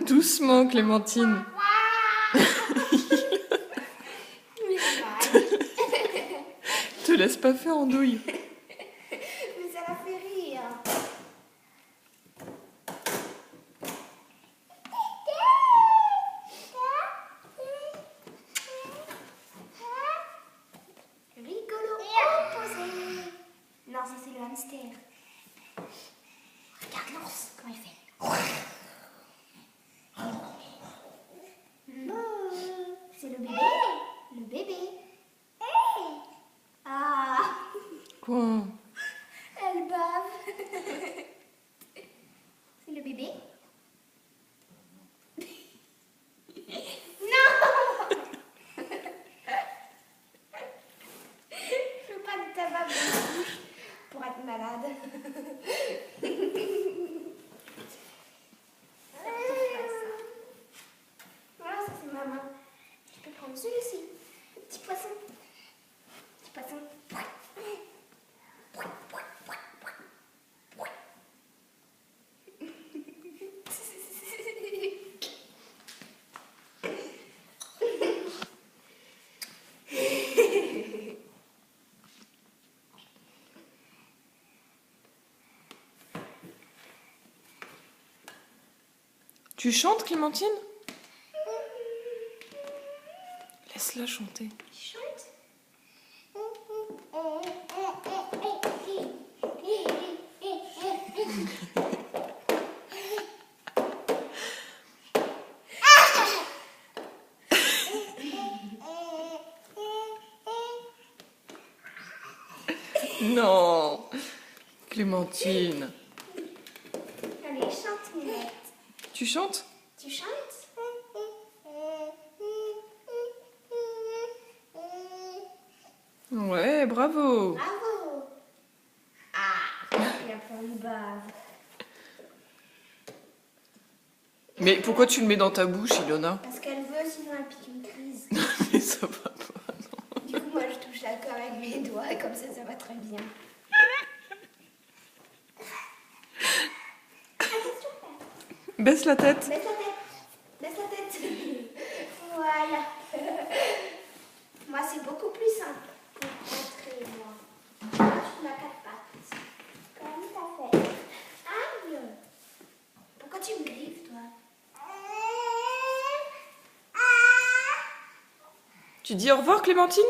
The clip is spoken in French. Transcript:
Doucement, Clémentine. Te laisse pas faire andouille. Mais ça la fait rire. Rigolo opposé. Non, ça c'est le hamster. Regarde l'ours, comment il fait. C'est le bébé. Le bébé. Ah, Quoi? elle bave. C'est le bébé. Non. Je veux pas de tabac dans la bouche pour être malade. Voilà, ça c'est ma main. Je peux prendre celui-ci. Petit poisson. Petit poisson. Tu chantes, Clémentine? Laisse-la chanter. Chante. Non, Clémentine. Allez, chante, Minette. Tu chantes? Tu chantes? Ouais, bravo. Bravo. Ah, il a plein de bave. Mais pourquoi tu le mets dans ta bouche, Ilona? Parce qu'elle veut, sinon elle pique une crise. Mais ça va pas, non. Du coup, moi, je touche la queue avec mes doigts et comme ça va très bien. Baisse la tête. Baisse la tête. Baisse la tête. Voilà. Moi, c'est beaucoup plus simple pour rentrer, moi. Moi, je n'ai quatre pattes. Comme t'as fait. Aïe. Pourquoi tu me griffes, toi? Tu dis au revoir, Clémentine?